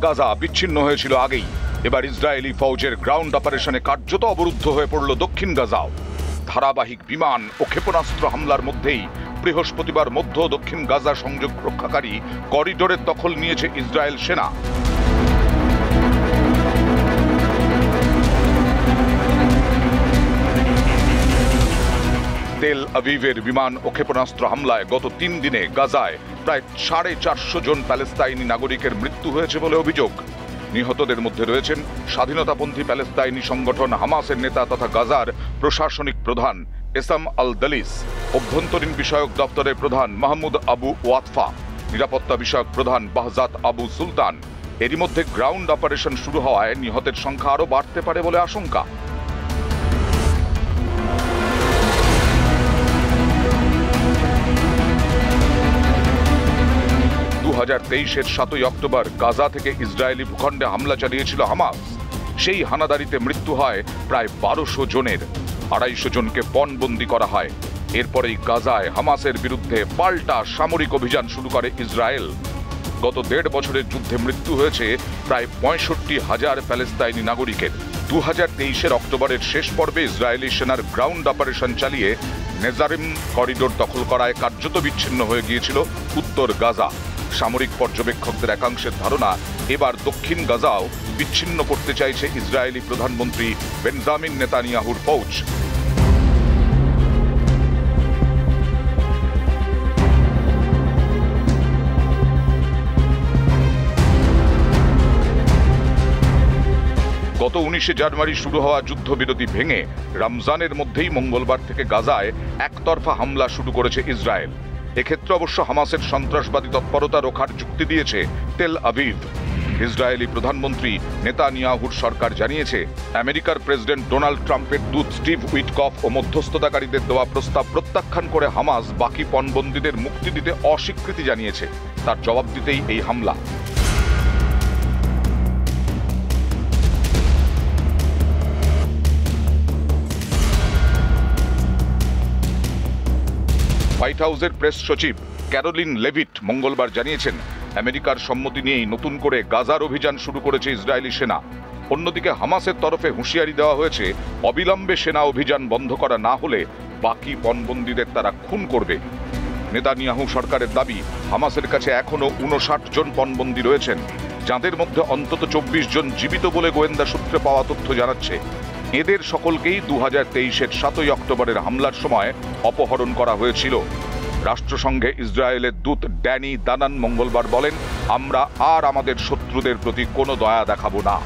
গাজা বিচ্ছিন্ন হয়েছিল আগেই। এবার ইসরায়েলি ফৌজের গ্রাউন্ড অপারেশনে কার্যত অবরুদ্ধ হয়ে পড়ল দক্ষিণ গাজাও। ধারাবাহিক বিমান ও ক্ষেপণাস্ত্র হামলার মধ্যেই বৃহস্পতিবার মধ্য দক্ষিণ গাজা সংযোগ রক্ষাকারী করিডোরের দখল নিয়েছে ইসরায়েল সেনা। তেল আভিভের বিমান ও ক্ষেপণাস্ত্র হামলায় গত 3 দিনে গাজায় প্রায় 450 জন প্যালেস্তাইনি নাগরিকের মৃত্যু হয়েছে বলে অভিযোগ। নিহতদের মধ্যে রয়েছেন স্বাধীনতাপন্থী প্যালেস্তাইনি সংগঠন হামাসের নেতা তথা গাজার প্রশাসনিক প্রধান এসাম আল দালিস, অভ্যন্তরীণ বিষয়ক দপ্তরের প্রধান মাহমুদ আবু ওয়াতফা, নিরাপত্তা বিষয়ক প্রধান বাহজাত আবু সুলতান। এরই মধ্যে গ্রাউন্ড অপারেশন শুরু হওয়ায় নিহতের সংখ্যা আরও বাড়তে পারে বলে আশঙ্কা। 2023-এর 7ই অক্টোবর গাজা থেকে ইসরায়েলি ভূখণ্ডে হামলা চালিয়েছিল হামাস। সেই হানাদারিতে মৃত্যু হয় প্রায় 1200 জনের, 250 জনকে পণবন্দি করা হয়। এরপরেই গাজায় হামাসের বিরুদ্ধে পাল্টা সামরিক অভিযান শুরু করে ইসরায়েল। গত 1.5 বছরের যুদ্ধে মৃত্যু হয়েছে প্রায় 65,000 প্যালেস্তাইনি নাগরিকের। 2023-এর অক্টোবরের শেষ পর্বে ইসরায়েলি সেনার গ্রাউন্ড অপারেশন চালিয়ে নেজারিম করিডোর দখল করায় কার্যত বিচ্ছিন্ন হয়ে গিয়েছিল উত্তর গাজা। সামরিক পর্যবেক্ষকদের একাংশের ধারণা, এবার দক্ষিণ গাজাও বিচ্ছিন্ন করতে চাইছে ইসরায়েলি প্রধানমন্ত্রী বেঞ্জামিন নেতানিয়াহুর ফৌজ। গত 19 জানুয়ারি শুরু হওয়া যুদ্ধবিরতি ভেঙে রমজানের মধ্যেই মঙ্গলবার থেকে গাজায় একতরফা হামলা শুরু করেছে ইসরায়েল। এক্ষেত্রে অবশ্য হামাসের সন্ত্রাসবাদী তৎপরতা রোখার যুক্তি দিয়েছে তেল আভিভ। ইসরায়েলি প্রধানমন্ত্রী নেতানিয়াহুর সরকার জানিয়েছে, আমেরিকার প্রেসিডেন্ট ডোনাল্ড ট্রাম্পের দূত স্টিভ উইটকফ ও মধ্যস্থতাকারীদের দেওয়া প্রস্তাব প্রত্যাখ্যান করে হামাস বাকি পণবন্দীদের মুক্তি দিতে অস্বীকৃতি জানিয়েছে। তার জবাব দিতেই এই হামলা। হোয়াইট হাউসের প্রেস সচিব ক্যারোলিন লেভিট মঙ্গলবার জানিয়েছেন, আমেরিকার সম্মতি নিয়েই নতুন করে গাজার অভিযান শুরু করেছে ইসরায়েলি সেনা। অন্যদিকে হামাসের তরফে হুঁশিয়ারি দেওয়া হয়েছে, অবিলম্বে সেনা অভিযান বন্ধ করা না হলে বাকি পণবন্দীদের তারা খুন করবে। নেতানিয়াহু সরকারের দাবি, হামাসের কাছে এখনও 59 জন পণবন্দী রয়েছেন, যাদের মধ্যে অন্তত 24 জন জীবিত বলে গোয়েন্দা সূত্রে পাওয়া তথ্য জানাচ্ছে। এদের সকলকেই 2023-এর 7ই অক্টোবরের হামলার সময় অপহরণ করা হয়েছিল। রাষ্ট্রসংঘে ইসরায়েলের দূত ড্যানি দানান মঙ্গলবার বলেন, আমরা আর আমাদের শত্রুদের প্রতি কোনো দয়া দেখাবো না।